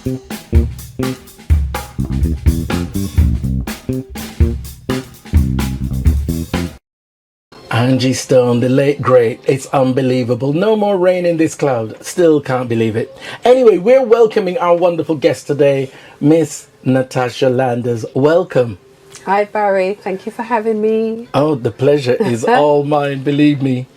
Angie Stone, the late great. It's unbelievable. No more rain in this cloud. Still can't believe it. Anyway, we're welcoming our wonderful guest today, Miss Natasha Landers. Welcome. Hi, Barry. Thank you for having me. Oh, the pleasure is all mine, believe me.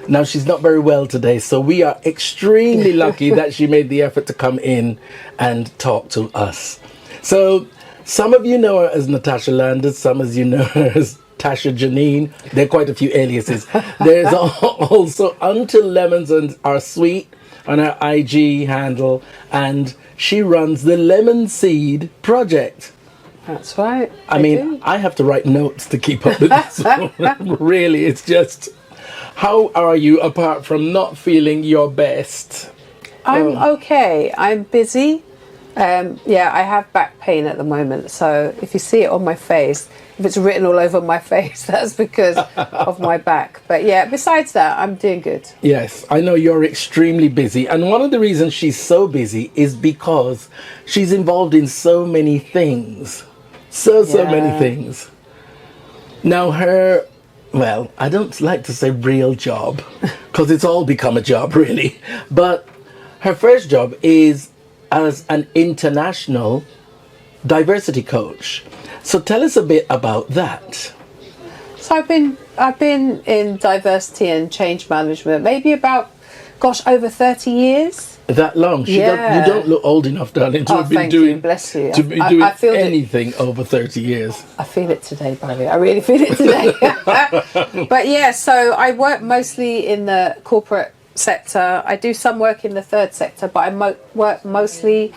Now, she's not very well today, so we are extremely lucky that she made the effort to come in and talk to us. So, some of you know her as Natasha Landers, some of you know her as Tasha Janine. There are quite a few aliases. There's also Untillemonsrsweet on her IG handle, and she runs the Lemon Seed Project. That's right. I mean, I have to write notes to keep up with this. Really, it's just, how are you apart from not feeling your best? I'm okay. I'm busy. I have back pain at the moment. So if you see it on my face, if it's written all over my face, that's because of my back. But yeah, besides that, I'm doing good. Yes, I know you're extremely busy. And one of the reasons she's so busy is because she's involved in so many things. So many things. Now well, I don't like to say real job, because it's all become a job, really. But her first job is as an international diversity coach. So tell us a bit about that. So I've been in diversity and change management maybe about, over 30 years. That long? You don't look old enough, darling, to have been doing, bless you. to be doing anything over 30 years. I feel it today, Barry. I really feel it today. But yeah, so I work mostly in the corporate sector. I do some work in the third sector, but I work mostly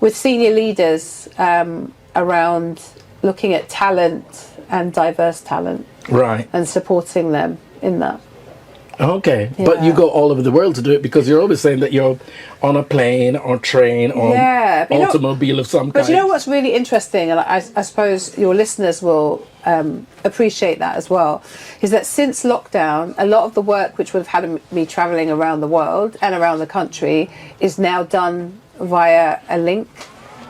with senior leaders around looking at talent and diverse talent. Right. And supporting them in that. Okay, yeah. But you go all over the world to do it, because you're always saying that you're on a plane or train or automobile of some kind. But you know what's really interesting, and I suppose your listeners will appreciate that as well, is that since lockdown, a lot of the work which would have had me travelling around the world and around the country is now done via a link.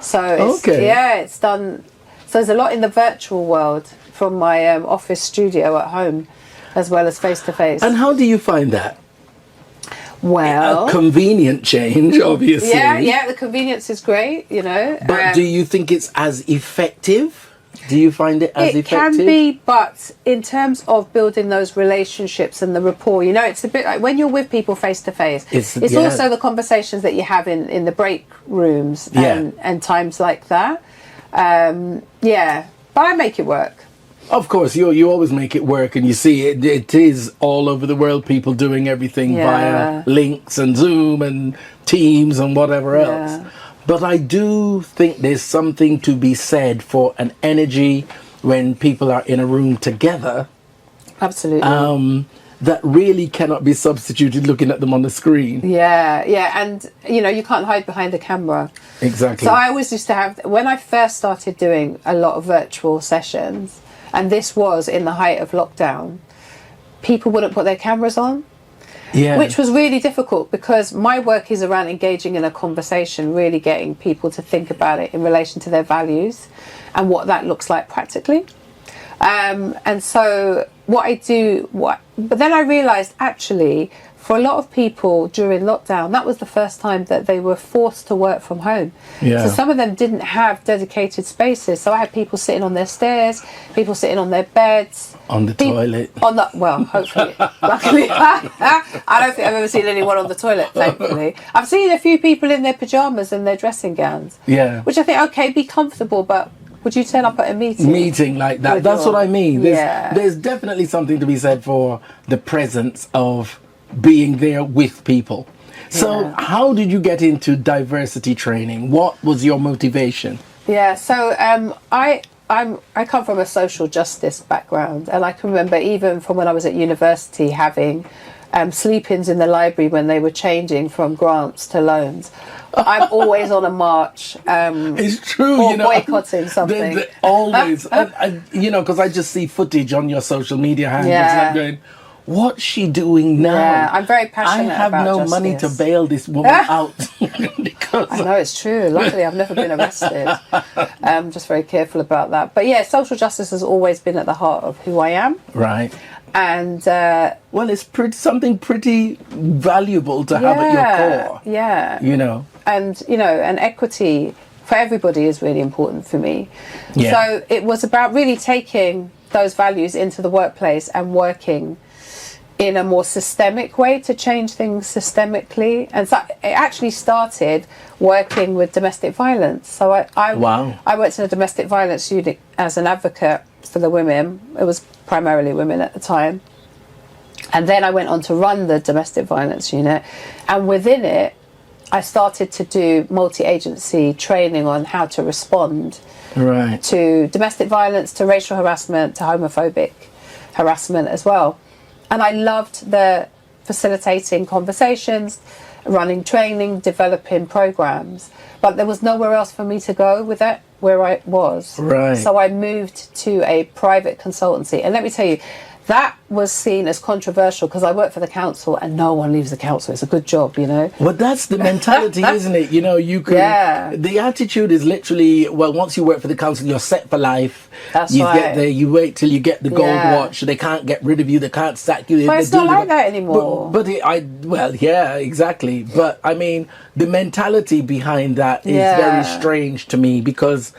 So it's done. So there's a lot in the virtual world from my office studio at home, as well as face-to-face. And how do you find that? Well, a convenient change, obviously. Yeah, the convenience is great, you know. But do you think it's as effective? Do you find it as effective? It can be, but in terms of building those relationships and the rapport, you know, it's a bit like when you're with people face-to-face, it's also the conversations that you have in the break rooms and times like that. But I make it work. Of course, you always make it work, and you see it is all over the world, people doing everything via links and Zoom and Teams and whatever else. But I do think there's something to be said for an energy when people are in a room together. Absolutely. That really cannot be substituted looking at them on the screen. Yeah, and you know, you can't hide behind a camera. Exactly. So I always used to have, when I first started doing a lot of virtual sessions, and this was in the height of lockdown, people wouldn't put their cameras on. Yeah. Which was really difficult, because my work is around engaging in a conversation, really getting people to think about it in relation to their values and what that looks like practically. And so but then I realised, actually, for a lot of people during lockdown, that was the first time that they were forced to work from home. Yeah. So some of them didn't have dedicated spaces. So I had people sitting on their stairs, people sitting on their beds. On the toilet. Hopefully. Luckily. I don't think I've ever seen anyone on the toilet, thankfully. I've seen a few people in their pyjamas and their dressing gowns. Yeah. Which I think, okay, be comfortable, but would you turn up at a meeting like that? That's what I mean. There's definitely something to be said for the presence of being there with people. So how did you get into diversity training? What was your motivation? So I come from a social justice background, and I can remember even from when I was at university having sleep-ins in the library when they were changing from grants to loans. I'm always on a march. It's true, or boycotting something. Always, because I just see footage on your social media handles, and I'm going, what's she doing now? Yeah, I'm very passionate I have about no justice. money to bail this woman out. Because I know, it's true. Luckily, I've never been arrested. I'm just very careful about that. But yeah, social justice has always been at the heart of who I am. Right. And well, it's something pretty valuable to have at your core. Yeah. You know. And, and equity for everybody is really important for me. Yeah. So it was about really taking those values into the workplace and working in a more systemic way to change things systemically. And so it actually started working with domestic violence. So I worked in a domestic violence unit as an advocate for the women. It was primarily women at the time. And then I went on to run the domestic violence unit. And within it, I started to do multi-agency training on how to respond to domestic violence, to racial harassment, to homophobic harassment as well. And I loved the facilitating conversations, running training, developing programs. But there was nowhere else for me to go with it where I was. Right. So I moved to a private consultancy. And let me tell you, that was seen as controversial because I work for the council and no one leaves the council. It's a good job, Well, that's the mentality, isn't it? You can. Yeah. The attitude is literally, well, once you work for the council, you're set for life. That's you right. Get there, you wait till you get the gold watch. They can't get rid of you. They can't sack you. But it's not like that anymore. Yeah, exactly. But I mean, the mentality behind that is very strange to me because,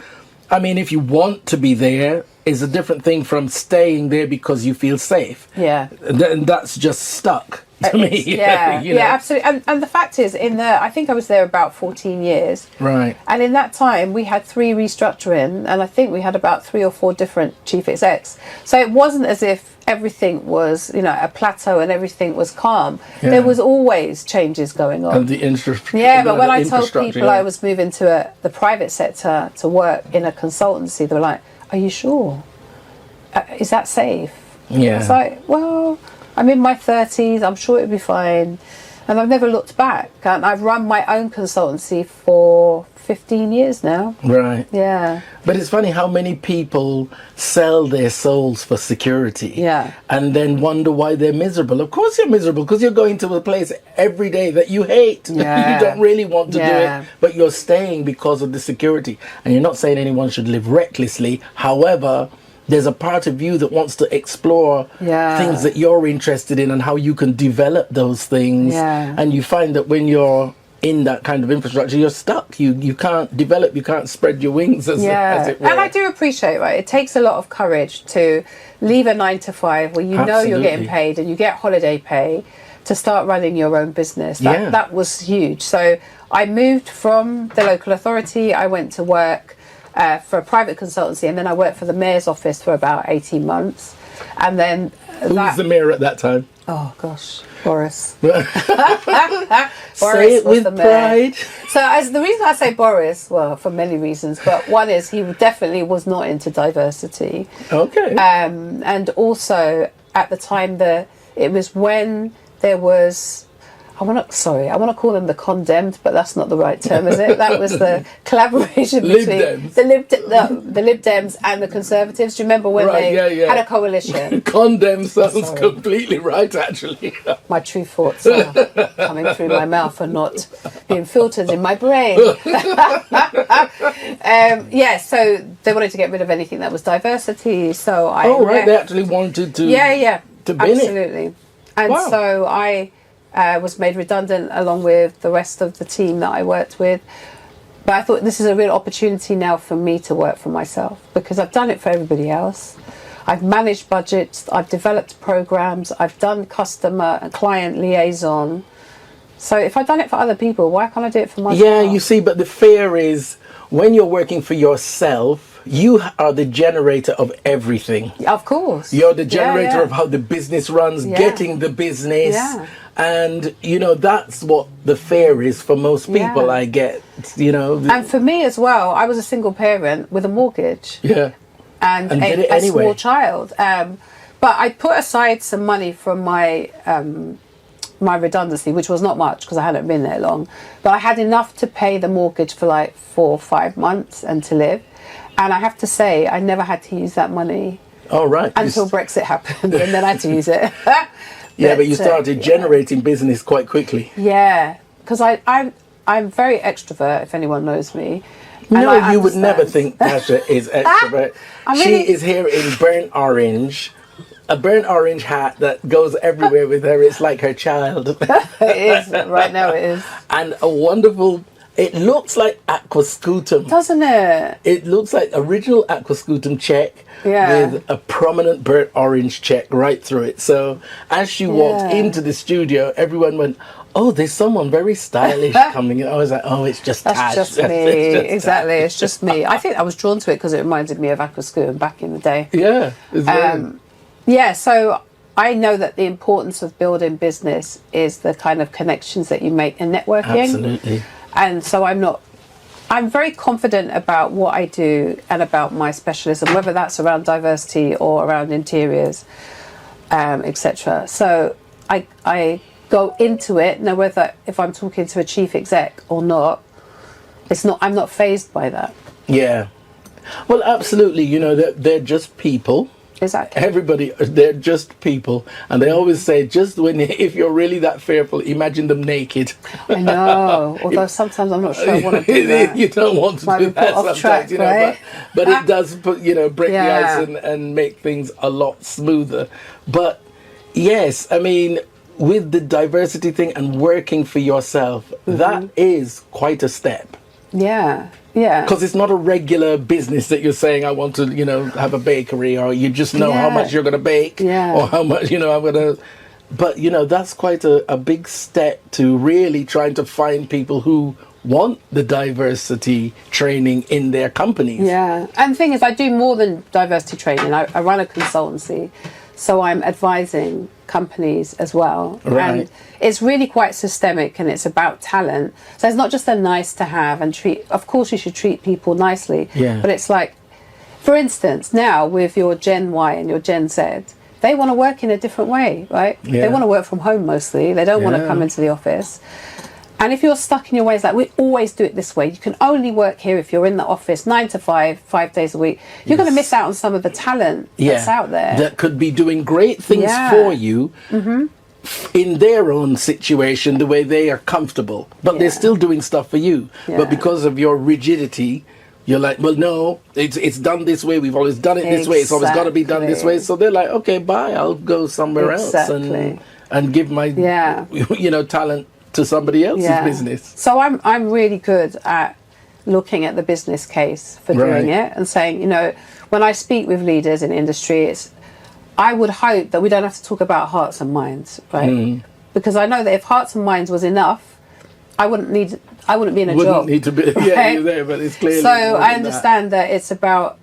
I mean, if you want to be there, is a different thing from staying there because you feel safe. Yeah. And that's just stuck to me. Yeah, absolutely. And the fact is, I think I was there about 14 years. Right. And in that time, we had 3 restructuring, and I think we had about 3 or 4 different chief execs. So it wasn't as if everything was, a plateau and everything was calm. Yeah. There was always changes going on. And the infrastructure. Yeah, but when I told people I was moving to the private sector to work in a consultancy, they were like, "Are you sure? Is that safe?" Yeah. I was like, well, I'm in my 30s, I'm sure it'll be fine. And I've never looked back. And I've run my own consultancy for 15 years now. Right. Yeah. But it's funny how many people sell their souls for security. Yeah. And then wonder why they're miserable. Of course you're miserable because you're going to a place every day that you hate. Yeah. You don't really want to do it, but you're staying because of the security. And you're not saying anyone should live recklessly. However, there's a part of you that wants to explore things that you're interested in and how you can develop those things. Yeah. And you find that when you're in that kind of infrastructure, you're stuck. You can't develop, you can't spread your wings as it were. And I do appreciate, it takes a lot of courage to leave a 9 to 5 where you know you're getting paid and you get holiday pay to start running your own business. That was huge. So I moved from the local authority, I went to work for a private consultancy, and then I worked for the mayor's office for about 18 months. And then who was the mayor at that time? Oh gosh, Boris. Boris say it with pride. So the reason I say Boris, well, for many reasons, but one is he definitely was not into diversity. Okay. And also at the time it was when there was, I want to call them the condemned, but that's not the right term, is it? That was the collaboration between the Lib Dems and the Conservatives. Do you remember when they had a coalition? Condemned sounds completely right, actually. My true thoughts are coming through my mouth and not being filtered in my brain. So they wanted to get rid of anything that was diversity. So they actually wanted to. To bin absolutely. It. And so I was made redundant along with the rest of the team that I worked with. But I thought this is a real opportunity now for me to work for myself because I've done it for everybody else. I've managed budgets, I've developed programs, I've done customer and client liaison. So if I've done it for other people, why can't I do it for myself? Yeah, you see, but the fear is when you're working for yourself, you are the generator of everything. Of course. You're the generator of how the business runs, getting the business. Yeah. And, that's what the fear is for most people, I get, And for me as well, I was a single parent with a mortgage. Yeah. And a small child. But I put aside some money from my redundancy, which was not much because I hadn't been there long. But I had enough to pay the mortgage for like 4 or 5 months and to live. And I have to say, I never had to use that money. Oh, right. Until Brexit happened, and then I had to use it. Yeah, but you started generating business quite quickly. Yeah, because I'm very extrovert, if anyone knows me. No, you would never think Tasha is extrovert. She is here in burnt orange, a burnt orange hat that goes everywhere with her. It's like her child. It is, right now it is. And a wonderful, it looks like aquascutum. Doesn't it? It looks like original aquascutum check with a prominent burnt orange check right through it. So as she walked into the studio, everyone went, oh, there's someone very stylish coming in. I was like, oh, it's just That's Tash. just me. Exactly, it's just me. I think I was drawn to it because it reminded me of aquascutum back in the day. Yeah. Yeah, so I know that the importance of building business is the kind of connections that you make in networking. Absolutely. And so I'm very confident about what I do and about my specialism, whether that's around diversity or around interiors, etc. So I go into it, know whether if I'm talking to a chief exec or not, I'm not fazed by that. Yeah. Well, absolutely. You know, they're just people. Exactly. Everybody, they're just people, and they always say, if you're really that fearful, imagine them naked. I know. Although sometimes I'm not sure I want to do that. You don't want to do that sometimes, track, you know. Right? But it does put, break the ice and make things a lot smoother. But yes, I mean, with the diversity thing and working for yourself, that is quite a step. Yeah. Yeah. Because it's not a regular business that you're saying, I want to, have a bakery, or you just know how much you're going to bake, or how much, I'm going to. But, that's quite a big step to really trying to find people who want the diversity training in their companies. Yeah. And the thing is, I do more than diversity training. I run a consultancy, so I'm advising companies as well. Right. And it's really quite systemic, and it's about talent. So it's not just a nice to have and of course you should treat people nicely, but it's like, for instance, now with your Gen Y and your Gen Z, they want to work in a different way, right? Yeah. They want to work from home mostly. They don't want to come into the office. And if you're stuck in your ways, like we always do it this way, you can only work here if you're in the office 9 to 5, 5 days a week. You're going to miss out on some of the talent that's out there. That could be doing great things for you in their own situation, the way they are comfortable. But they're still doing stuff for you. But because of your rigidity, you're like, well, no, it's done this way. We've always done it this way. It's always got to be done this way. So they're like, okay, bye. I'll go somewhere else and give my, talent to somebody else's business. So I'm really good at looking at the business case for doing it and saying, when I speak with leaders in industry, I would hope that we don't have to talk about hearts and minds, right? Because I know that if hearts and minds was enough, I wouldn't be in a job. Wouldn't need to be, you're there, but it's clearly. So I understand that it's about,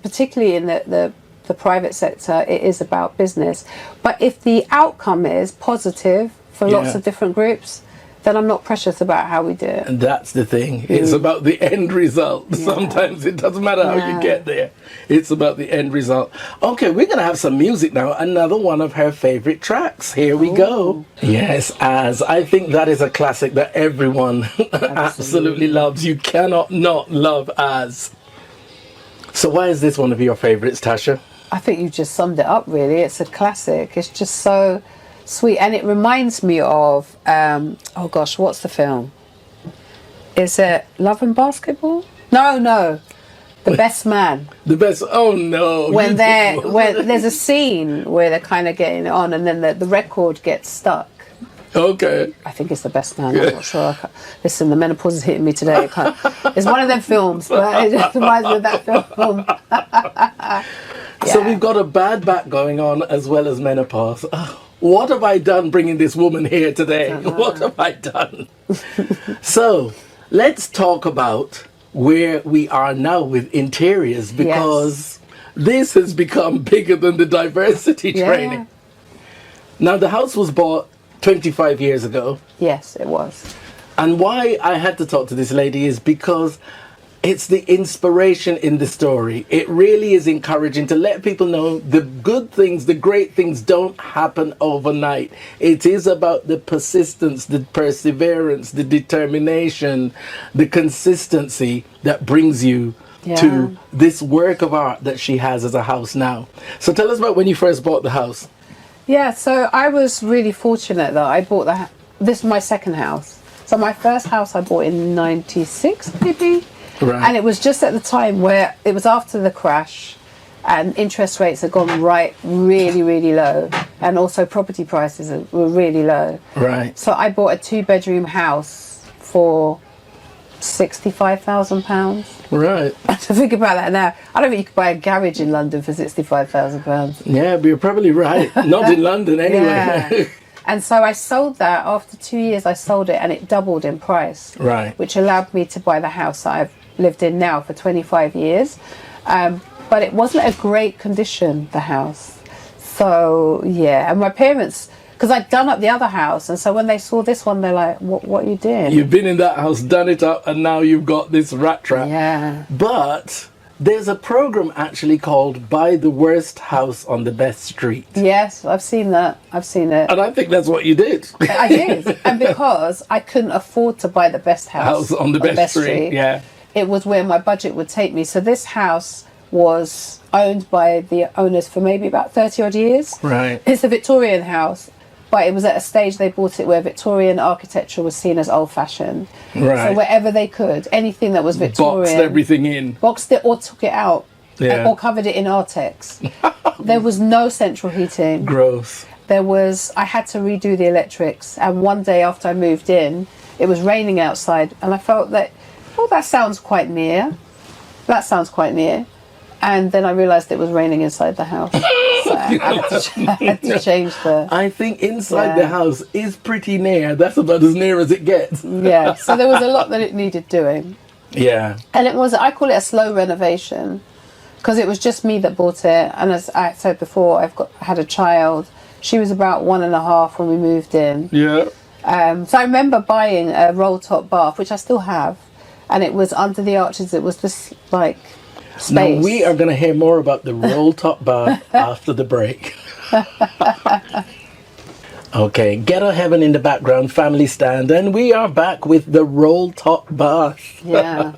particularly in the private sector, it is about business. But if the outcome is positive for lots of different groups, then I'm not precious about how we do it. And that's the thing. It's about the end result. Yeah. Sometimes it doesn't matter how you get there. It's about the end result. Okay, we're going to have some music now. Another one of her favorite tracks. Here we go. Yes, As. I think that is a classic that everyone absolutely loves. You cannot not love As. So why is this one of your favorites, Tasha? I think you just summed it up, really. It's a classic. It's just so sweet, and it reminds me of oh gosh, what's the film? Is it Love and Basketball? No, The Best Man. The Best. Oh no! When there's a scene where they're kind of getting it on, and then the record gets stuck. Okay. I think it's The Best Man. I'm not sure. Listen, the menopause is hitting me today. It's one of them films, but it just reminds me of that film. So we've got a bad back going on as well as menopause. Oh, what have I done bringing this woman here today? What have I done? So let's talk about where we are now with interiors, because this has become bigger than the diversity training. Now, the house was bought 25 years ago. Yes, it was. And why I had to talk to this lady is because it's the inspiration in the story. It really is encouraging to let people know the good things, the great things don't happen overnight. It is about the persistence, the perseverance, the determination, the consistency that brings you to this work of art that she has as a house now. So tell us about when you first bought the house. Yeah, so I was really fortunate that I bought this is my second house. So my first house I bought in 96 maybe. Right. And it was just at the time where it was after the crash and interest rates had gone really, really low. And also property prices were really low. Right. So I bought a 2-bedroom house for £65,000. Right. To think about that now, I don't think you could buy a garage in London for £65,000. Yeah, but you're probably right. Not in London anyway. Yeah. And so I sold that. After 2 years, I sold it and it doubled in price. Right. Which allowed me to buy the house that I've lived in now for 25 years. But it wasn't a great condition, the house. So, yeah. And my parents, because I'd done up the other house, and so when they saw this one, they're like, what are you doing? You've been in that house, done it up, and now you've got this rat trap. Yeah. But there's a program actually called Buy the Worst House on the Best Street. Yes, I've seen that. I've seen it. And I think that's what you did. I did. And because I couldn't afford to buy the best house on the best street, yeah. It was where my budget would take me. So this house was owned by the owners for maybe about 30 odd years. Right. It's a Victorian house, but it was at a stage they bought it where Victorian architecture was seen as old-fashioned. Right. So wherever they could, anything that was Victorian, boxed everything in, boxed it or took it out, yeah. or covered it in Artex. There was no central heating. Gross. I had to redo the electrics, and one day after I moved in, it was raining outside, and I felt that, that sounds quite near. That sounds quite near. And then I realised it was raining inside the house. So I had to change the... I think inside the house is pretty near. That's about as near as it gets. Yeah, so there was a lot that it needed doing. Yeah. And I call it a slow renovation, because it was just me that bought it. And as I said before, I had a child. She was about 1.5 when we moved in. Yeah. So I remember buying a roll-top bath, which I still have. And it was under the arches. It was this, space. Now we are going to hear more about the roll-top bath after the break. Okay, Ghetto Heaven in the background, Family Stand, and we are back with the roll-top bath. Yeah.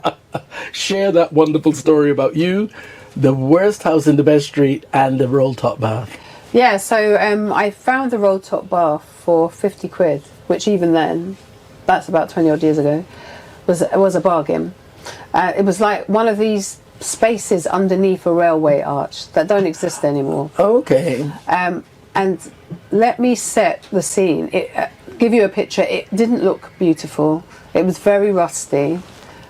Share that wonderful story about you, the worst house in the best street, and the roll-top bath. Yeah, so I found the roll-top bath for 50 quid, which even then, that's about 20 odd years ago, was a bargain. It was like one of these spaces underneath a railway arch that don't exist anymore. Okay. And let me set the scene. Give you a picture. It didn't look beautiful. It was very rusty.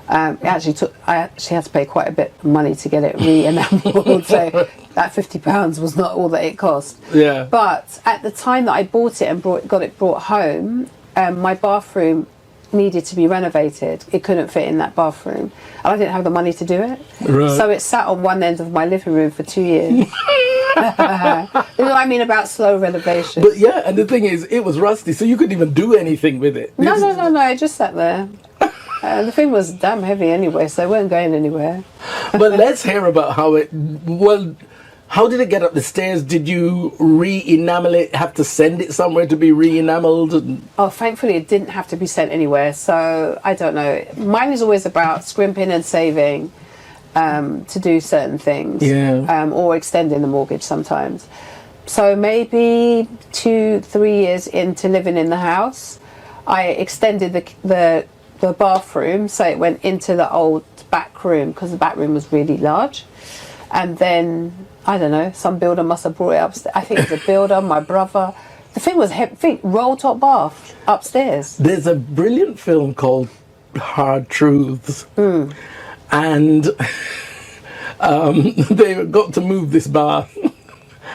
I actually had to pay quite a bit of money to get it re-enameled. So that £50 was not all that it cost. Yeah. But at the time that I bought it and got it brought home, my bathroom needed to be renovated. It couldn't fit in that bathroom, and I didn't have the money to do it. Right. So it sat on one end of my living room for 2 years. You know what I mean about slow renovation? But yeah, and the thing is, it was rusty, so you couldn't even do anything with it. No, it just sat there. The thing was damn heavy anyway, so it wasn't going anywhere. But let's hear about how did it get up the stairs? Did you re-enamel it, have to send it somewhere to be re-enameled? Oh, thankfully it didn't have to be sent anywhere, so I don't know. Mine is always about scrimping and saving to do certain things, or extending the mortgage sometimes. So maybe 2-3 years into living in the house, I extended the bathroom, so it went into the old back room, because the back room was really large. And then, I don't know, some builder must have brought it upstairs. I think it was a builder, my brother. The thing was, roll-top bath upstairs. There's a brilliant film called Hard Truths. And they got to move this bath.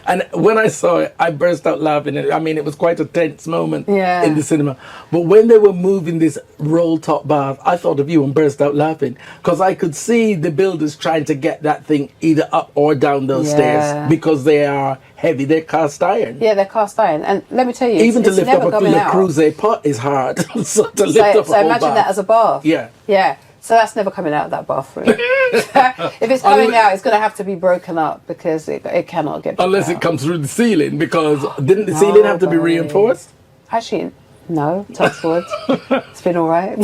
And when I saw it, I burst out laughing. I mean, it was quite a tense moment in the cinema. But when they were moving this roll-top bath, I thought of you and burst out laughing. Because I could see the builders trying to get that thing either up or down those stairs, because they are heavy. They're cast iron. Yeah, they're cast iron. And let me tell you, even to lift up a Le out. Creuset pot is hard. So imagine that as a bath. Yeah. Yeah. So that's never coming out of that bathroom. If it's coming out, it's going to have to be broken up, because it cannot get unless out. it comes through the ceiling, because didn't the ceiling have to be reinforced? Actually, no, touch wood. It's been all right.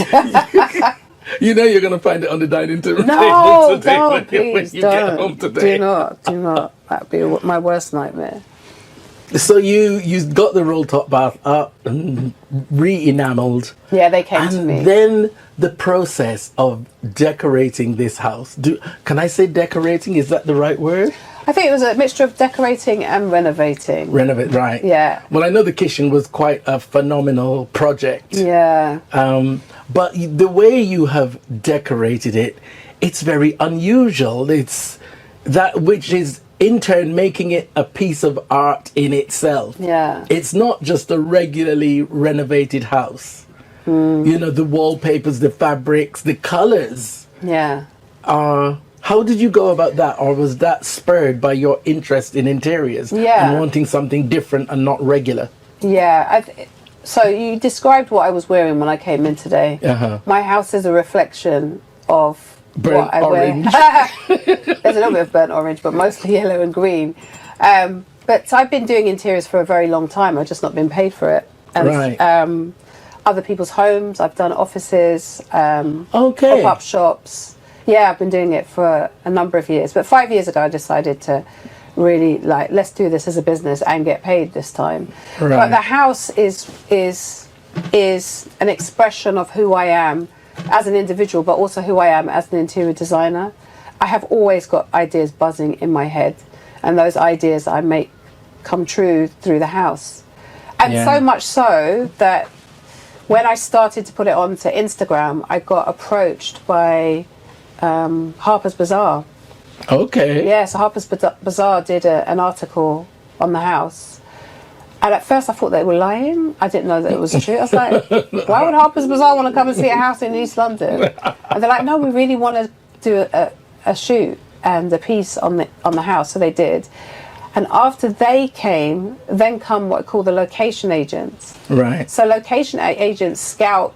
You know you're going to find it on the dining table no, today don't, when you get home today. Do not. That'd be my worst nightmare. So you got the roll top bath up and re-enameled. Yeah, they came to me. And then the process of decorating this house. Can I say decorating? Is that the right word? I think it was a mixture of decorating and renovating. Renovate, right. Yeah. Well, I know the kitchen was quite a phenomenal project. Yeah. But the way you have decorated it, it's very unusual. It's that which is in turn making it a piece of art in itself. Yeah. It's not just a regularly renovated house. You know, the wallpapers, the fabrics, the colors. Yeah. How did you go about that? Or was that spurred by your interest in interiors? Yeah. And wanting something different and not regular? Yeah. So you described what I was wearing when I came in today. Uh-huh. My house is a reflection of Burnt what I orange. wear. There's a little bit of burnt orange, but mostly yellow and green. But I've been doing interiors for a very long time. I've just not been paid for it. And, Right. Other people's homes. I've done offices, Okay. pop-up shops. Yeah, I've been doing it for a number of years. But 5 years ago, I decided to really let's do this as a business and get paid this time. Right. But the house is an expression of who I am as an individual, but also who I am as an interior designer. I have always got ideas buzzing in my head, and those ideas I make come true through the house. And so much so that when I started to put it onto Instagram, I got approached by Harper's Bazaar. Okay. Yeah, so Harper's Bazaar did an article on the house. And at first I thought they were lying. I didn't know that it was true. I was like, why would Harper's Bazaar want to come and see a house in East London? And they're like, no, we really want to do a shoot and a piece on the house. So they did. And after they came, then come what I call the location agents. Right. So location agents scout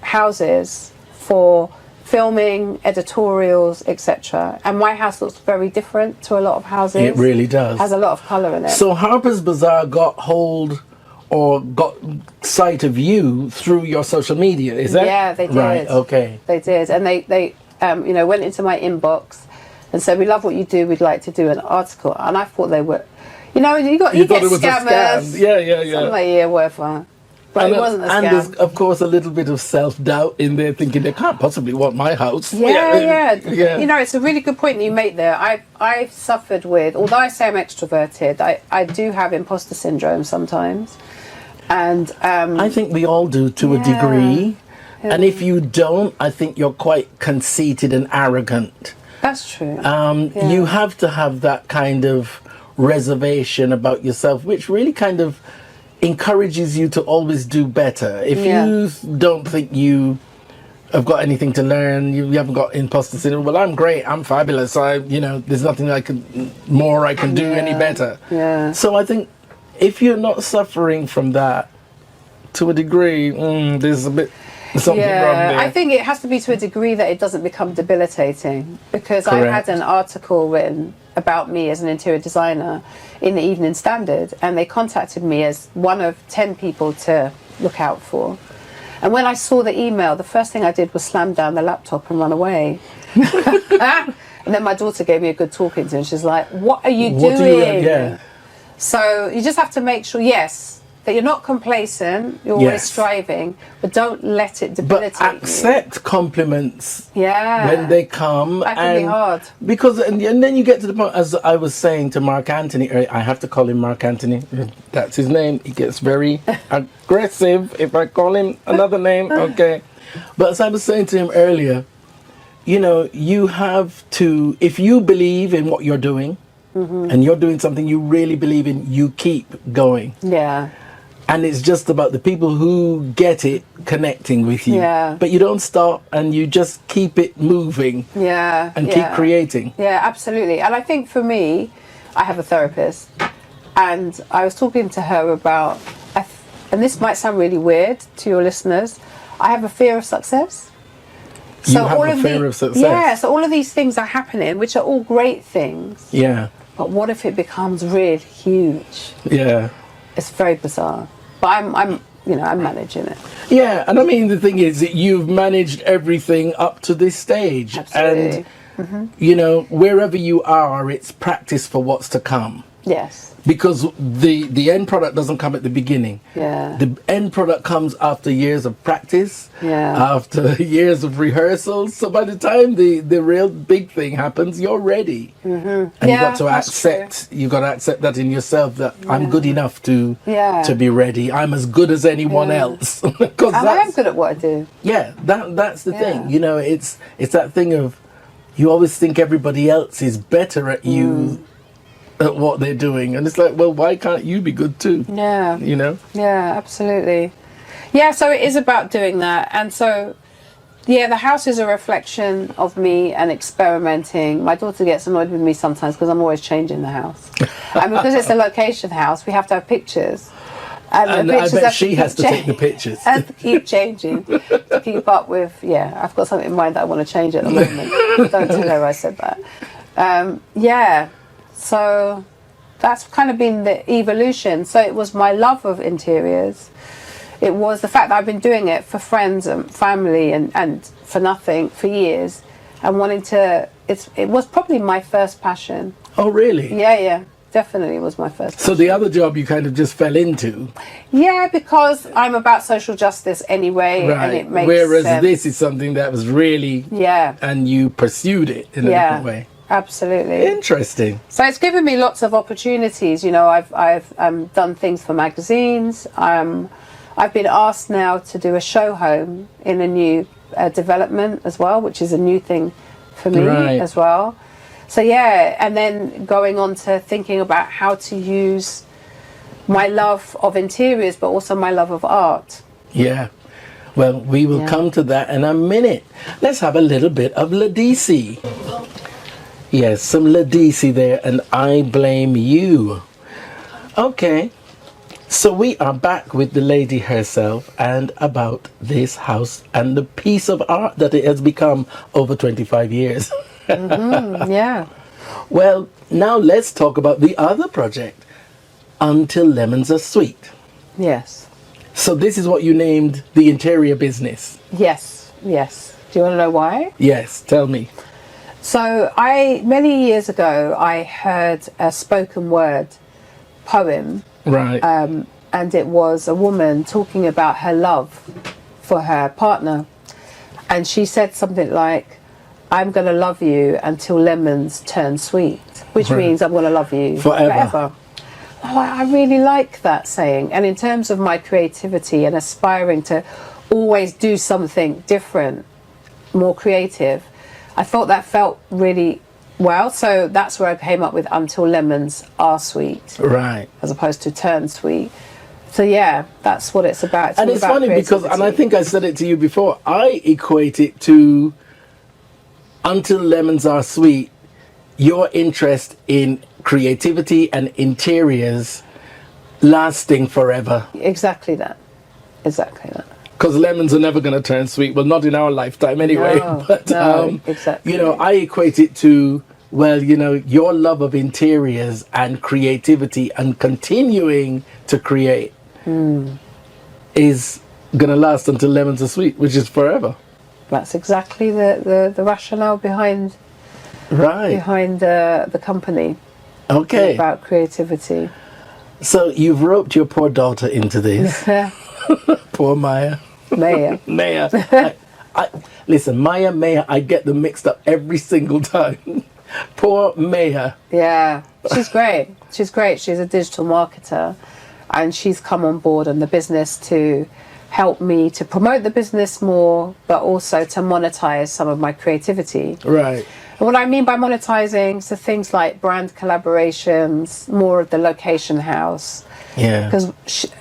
houses for filming, editorials, etc. And my house looks very different to a lot of houses. It really does. Has a lot of colour in it. So Harper's Bazaar got hold or got sight of you through your social media, is that? Yeah, they did. Right, okay. They did. And they went into my inbox and said, we love what you do, we'd like to do an article. And I thought they were, you thought get it was scammers. a scam. Yeah. Something like, yeah, whatever. But it wasn't a scam. And there's, of course, a little bit of self-doubt in there, thinking they can't possibly want my house. Yeah. It's a really good point that you make there. I've suffered with, although I say I'm extroverted, I do have imposter syndrome sometimes. And I think we all do to a degree. Yeah. And if you don't, I think you're quite conceited and arrogant. That's true. You have to have that kind of reservation about yourself, which really kind of encourages you to always do better. If you don't think you have got anything to learn, you haven't got imposter syndrome, well, I'm great, I'm fabulous, there's nothing I can do any better. Yeah. So I think if you're not suffering from that to a degree, there's something wrong there. I think it has to be to a degree that it doesn't become debilitating, because Correct. I had an article written about me as an interior designer in the Evening Standard, and they contacted me as one of 10 people to look out for. And when I saw the email, the first thing I did was slam down the laptop and run away. And then my daughter gave me a good talking to, and she's like, what are you doing? So you just have to make sure, that you're not complacent, you're always striving, but don't let it debilitate you. But accept compliments when they come. That can be hard. Because, and then you get to the point, as I was saying to Mark Anthony, I have to call him Mark Anthony, that's his name, he gets very aggressive if I call him another name, okay. But as I was saying to him earlier, you have to, if you believe in what you're doing, and you're doing something you really believe in, you keep going. Yeah. And it's just about the people who get it connecting with you. Yeah. But you don't stop, and you just keep it moving. Yeah. And keep creating. Yeah, absolutely. And I think for me, I have a therapist, and I was talking to her about, and this might sound really weird to your listeners, I have a fear of success. So you have a fear of success? Yeah, so all of these things are happening, which are all great things. Yeah. But what if it becomes really huge? Yeah. It's very bizarre. But I'm managing it. Yeah, and I mean, the thing is that you've managed everything up to this stage. Absolutely. And, wherever you are, it's practice for what's to come. Yes. Because the end product doesn't come at the beginning. Yeah. The end product comes after years of practice, after years of rehearsals. So by the time the real big thing happens, you're ready. And you've got to accept that in yourself, that I'm good enough to be ready. I'm as good as anyone else. And I am good at what I do. Yeah, that's the thing. You know, it's that thing of, you always think everybody else is better at you at what they're doing, and it's like, well, why can't you be good too? Yeah. You know? Yeah, absolutely. Yeah, so it is about doing that. And so, yeah, the house is a reflection of me and experimenting. My daughter gets annoyed with me sometimes because I'm always changing the house. And because it's a location house, we have to have pictures. And I bet she has to take the pictures. Has to keep changing to keep up with, I've got something in mind that I want to change at the moment. Don't tell her I said that. So that's kind of been the evolution. So it was my love of interiors. It was the fact that I've been doing it for friends and family and for nothing for years, and wanting to, it was probably my first passion. Oh, really? Yeah. Definitely was my first passion. So the other job you kind of just fell into? Yeah, because I'm about social justice anyway, and it makes Whereas sense. this is something that was really, and you pursued it in a different way. Absolutely. Interesting. So it's given me lots of opportunities. You know, I've done things for magazines. I've been asked now to do a show home in a new development as well, which is a new thing for me as well. So and then going on to thinking about how to use my love of interiors, but also my love of art. Yeah. Well, we will come to that in a minute. Let's have a little bit of Ladisi. Yes, some Ladisi there, and I blame you. Okay, so we are back with the lady herself and about this house and the piece of art that it has become over 25 years. Well, now let's talk about the other project, Untillemonsrsweet. Yes. So this is what you named the interior business. Yes. Do you want to know why? Yes, tell me. So many years ago, I heard a spoken word poem. Right. And it was a woman talking about her love for her partner. And she said something like, I'm going to love you until lemons turn sweet, which means I'm going to love you forever. Oh, I really like that saying. And in terms of my creativity and aspiring to always do something different, more creative, I thought that felt really well. So that's where I came up with Until Lemons Are Sweet. Right. As opposed to Turn Sweet. So that's what it's about. And it's funny because, and I think I said it to you before, I equate it to Until Lemons Are Sweet, your interest in creativity and interiors lasting forever. Exactly that. Because lemons are never going to turn sweet. Well, not in our lifetime anyway. Exactly. You know, I equate it to, well, you know, your love of interiors and creativity and continuing to create is going to last until lemons are sweet, which is forever. That's exactly the rationale behind the company. Okay. About creativity. So you've roped your poor daughter into this. Poor Maya. Maya. Listen, Maya, I get them mixed up every single time. Poor Maya. Yeah, she's great. She's a digital marketer, and she's come on board in the business to help me to promote the business more, but also to monetize some of my creativity. Right. And what I mean by monetizing, so things like brand collaborations, more of the location house. Yeah. Because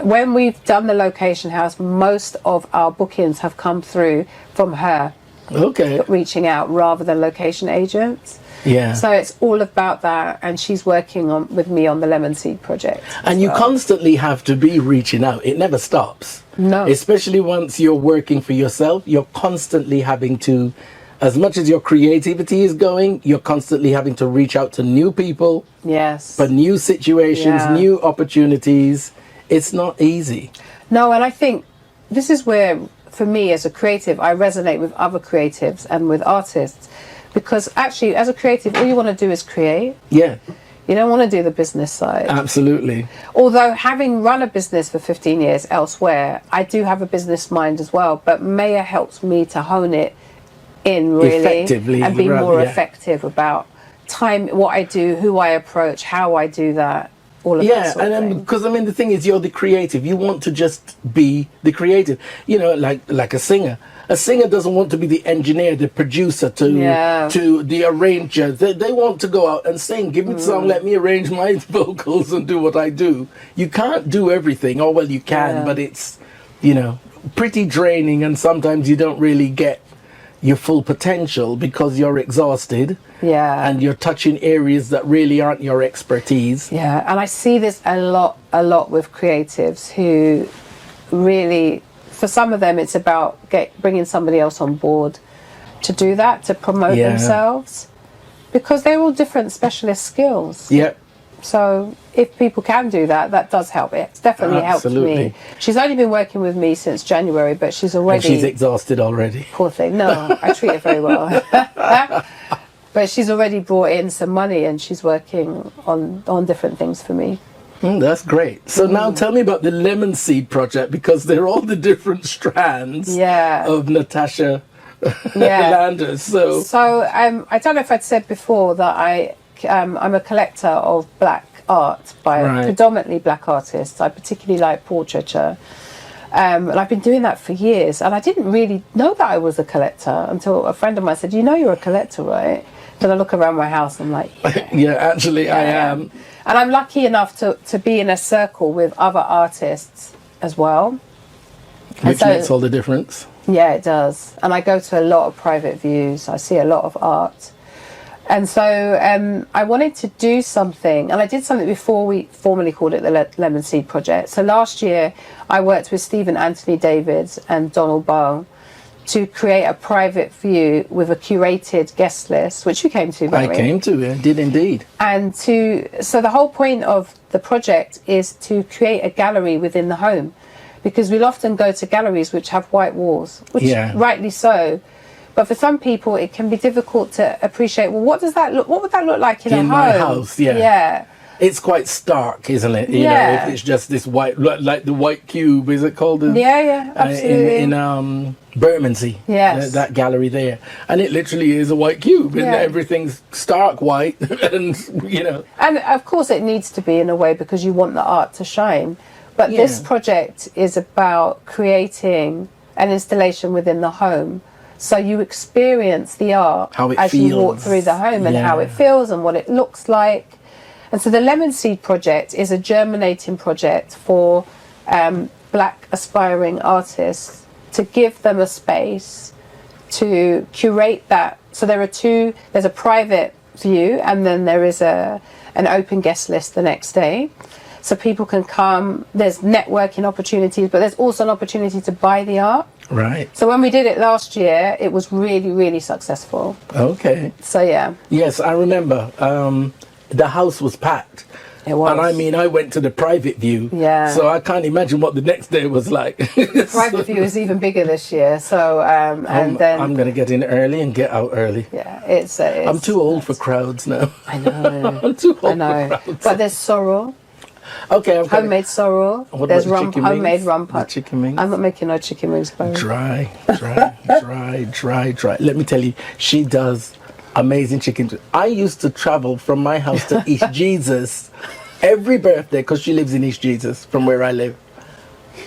when we've done the location house, most of our bookings have come through from her. Okay. Reaching out rather than location agents. Yeah. So it's all about that, and she's working with me on the Lemon Seed project. And you constantly have to be reaching out. It never stops. No. Especially once you're working for yourself, you're constantly having to, as much as your creativity is going, you're constantly having to reach out to new people. Yes. For new situations, new opportunities. It's not easy. No, and I think this is where, for me as a creative, I resonate with other creatives and with artists. Because actually, as a creative, all you want to do is create. Yeah. You don't want to do the business side. Absolutely. Although having run a business for 15 years elsewhere, I do have a business mind as well. But Maya helps me to hone it in really effectively, and be more effective about time, what I do, who I approach, how I do that. All of that sort of thing. Because the thing is, you're the creative. You want to just be the creative. You know, like a singer. A singer doesn't want to be the engineer, the producer, to the arranger. They want to go out and sing. Give me the song, let me arrange my vocals and do what I do. You can't do everything. Oh, well, you can, but it's, pretty draining, and sometimes you don't really get your full potential because you're exhausted. Yeah. And you're touching areas that really aren't your expertise. Yeah, and I see this a lot with creatives who really, for some of them, it's about bringing somebody else on board to do that, to promote themselves, because they're all different specialist skills. Yeah. So if people can do that, that does help. It's definitely helped me. She's only been working with me since January, but she's already... And she's exhausted already. Poor thing. No, I treat her very well. But she's already brought in some money, and she's working on different things for me. That's great. So now tell me about the Lemon Seed project, because they're all the different strands of Natasha Landers. So I don't know if I'd said before that I'm a collector of black art by predominantly black artists. I particularly like portraiture. And I've been doing that for years, and I didn't really know that I was a collector until a friend of mine said, "You know you're a collector, right?" Then I look around my house, I'm like, actually I am. And I'm lucky enough to be in a circle with other artists as well. Which makes all the difference. Yeah, it does. And I go to a lot of private views. I see a lot of art. And so I wanted to do something, and I did something before we formally called it the Lemon Seed Project. So last year I worked with Yvadney Davis and Donald Bowe to create a private view with a curated guest list, which you came to, Barry. I came to, yeah, did indeed. And so the whole point of the project is to create a gallery within the home, because we'll often go to galleries which have white walls, which rightly so. But for some people, it can be difficult to appreciate. Well, what would that look like in a home? In my house, yeah. It's quite stark, isn't it? You know, if it's just this white, like the white cube, is it called? Absolutely. In Bermondsey, that gallery there, and it literally is a white cube, and everything's stark white, and And of course, it needs to be in a way because you want the art to shine. But this project is about creating an installation within the home. So you experience the art as you walk through the home, and how it feels and what it looks like. And so the Lemon Seed Project is a germinating project for black aspiring artists, to give them a space to curate that. So there's a private view, and then there is an open guest list the next day. So people can come, there's networking opportunities, but there's also an opportunity to buy the art. Right. So when we did it last year, it was really, really successful. Okay. So yeah. Yes, I remember. The house was packed. It was. And I mean, I went to the private view. Yeah. So I can't imagine what the next day was like. The private view is even bigger this year. So I'm going to get in early and get out early. Yeah, it's I'm too old for crowds now. I know. I'm too old for crowds. But there's sorrel. Okay, homemade sorrel. There's homemade rum punch. Chicken wings. I'm not making no chicken wings, Barry. Dry. Let me tell you, she does amazing chicken. I used to travel from my house to East Jesus every birthday, because she lives in East Jesus from where I live,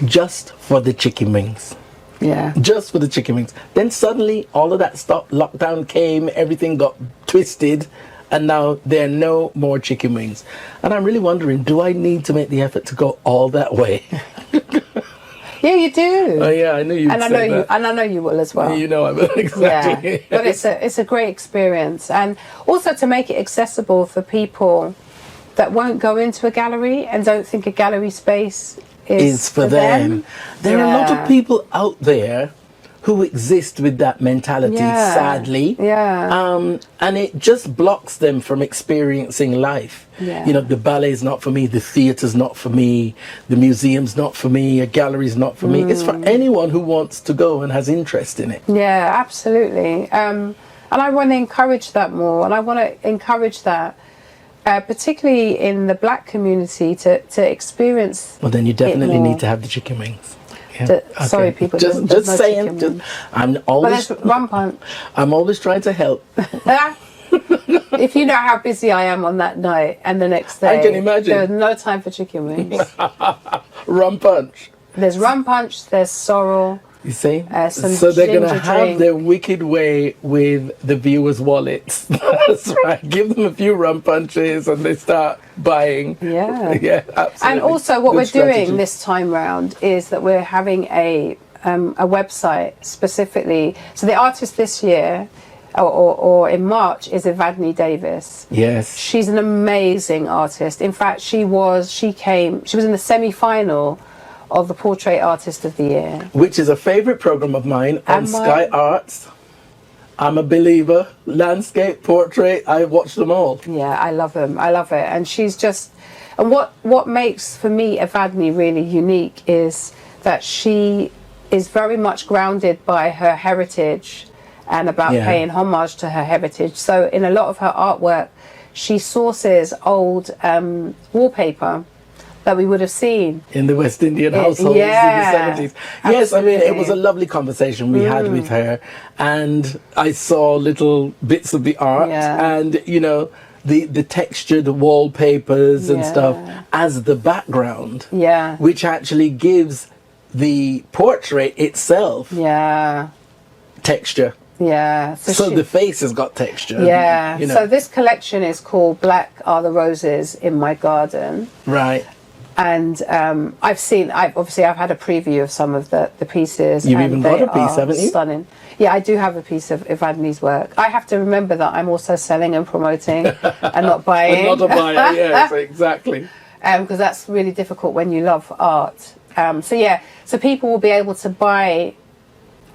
just for the chicken wings. Yeah. Just for the chicken wings. Then suddenly all of that stopped. Lockdown came, everything got twisted, and now there are no more chicken wings. And I'm really wondering, do I need to make the effort to go all that way? Yeah, you do. Oh yeah, I knew you'd say that. And I know you will as well. You know I will, exactly. Yeah, but it's a great experience, and also to make it accessible for people that won't go into a gallery and don't think a gallery space is for them. There are a lot of people out there who exist with that mentality, sadly. Yeah. And it just blocks them from experiencing life. Yeah. You know, the ballet's not for me, the theatre's not for me, the museum's not for me, a gallery's not for me. It's for anyone who wants to go and has interest in it. Yeah, absolutely. And I want to encourage that more, and I want to encourage that particularly in the black community, to experience. Well, then you definitely need to have the chicken wings. Yeah. Sorry, people. Just no saying. I'm always. But there's rum punch. I'm always trying to help. If you know how busy I am on that night and the next day, I can imagine. There's no time for chicken wings. Rum punch. There's rum punch. There's sorrel. You see? So they're going to have their wicked way with the viewers' wallets. That's right. Give them a few rum punches and they start buying. Yeah. Yeah, absolutely. And also what we're doing this time round is that we're having a website specifically. So the artist this year, or in March, is Yvadney Davis. Yes. She's an amazing artist. In fact, she was in the semi-final of the Portrait Artist of the Year, which is a favourite programme of mine on Sky Arts. I'm a believer. Landscape, portrait, I watch them all. Yeah, I love them. I love it. And she's just... And what makes, for me, Yvadney really unique is that she is very much grounded by her heritage and about paying homage to her heritage. So in a lot of her artwork, she sources old wallpaper that we would have seen in the West Indian households in the 70s. Yes, I mean, it was a lovely conversation we had with her, and I saw little bits of the art and, you know, the textured wallpapers and stuff as the background, which actually gives the portrait itself texture. Yeah. So the face has got texture. Yeah. You know. So this collection is called Black Are the Roses in My Garden. Right. And I've had a preview of some of the pieces. You've even got a piece, haven't you? Stunning. Yeah, I do have a piece of Yvadney's work. I have to remember that I'm also selling and promoting and not buying. And not a buyer, yes, exactly. Because that's really difficult when you love art. So people will be able to buy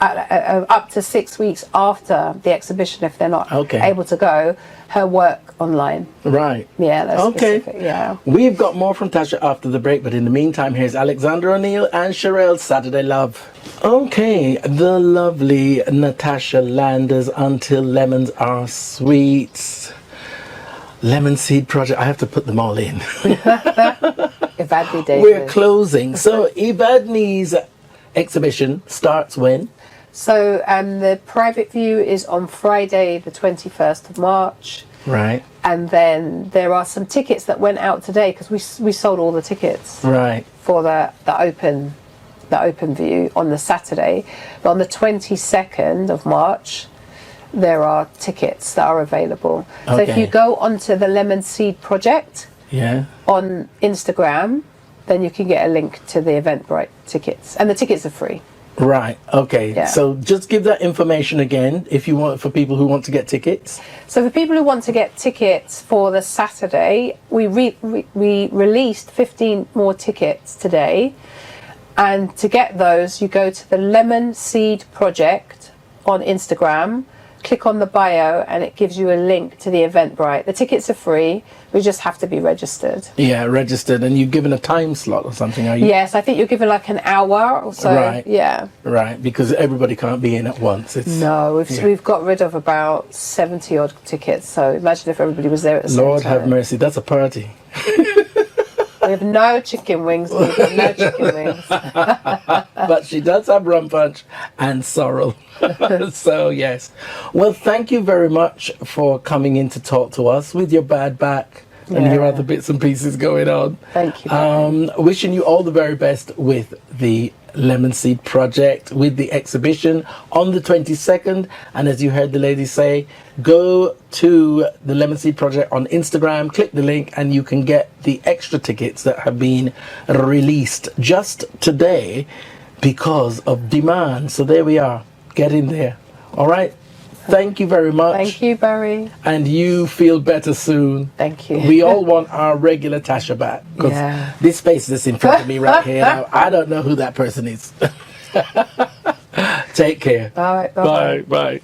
up to 6 weeks after the exhibition, if they're not able to go, her work online. Right. Yeah, that's specific. Yeah. We've got more from Tasha after the break, but in the meantime, here's Alexander O'Neill and Sherelle's Saturday Love. Okay, the lovely Natasha Landers, Until Lemons Are Sweet. Lemon Seed Project. I have to put them all in. Yvadney Davis. We're closing. So Yvadney's exhibition starts when? So the private view is on Friday the 21st of March. Right. And then there are some tickets that went out today because we sold all the tickets. Right. For the open view on the Saturday. But on the 22nd of March, there are tickets that are available. So if you go onto the Lemon Seed Project on Instagram, then you can get a link to the Eventbrite tickets. And the tickets are free. Right. Okay. Yeah. So just give that information again if you want, for people who want to get tickets. So for people who want to get tickets for the Saturday, we released 15 more tickets today. And to get those, you go to the Lemon Seed Project on Instagram, click on the bio, and it gives you a link to the Eventbrite. The tickets are free. We just have to be registered. Yeah, registered. And you've given a time slot or something, are you? Yes, I think you're given like an hour or so. Right. Yeah. Right, because everybody can't be in at once. We've got rid of about 70 odd tickets. So imagine if everybody was there at the same time. Lord have mercy, that's a party. We have no chicken wings. We've got no chicken wings. But she does have rum punch and sorrel. So, yes. Well, thank you very much for coming in to talk to us with your bad back and your other bits and pieces going on. Thank you. Wishing you all the very best with the Lemon Seed Project, with the exhibition on the 22nd. And as you heard the lady say, go to the Lemon Seed Project on Instagram, click the link, and you can get the extra tickets that have been released just today because of demand. So there we are. Get in there. All right. Thank you very much. Thank you, Barry. And you feel better soon. Thank you. We all want our regular Tasha back. Because this face that's in front of me right here now, I don't know who that person is. Take care. All right. Bye. Bye.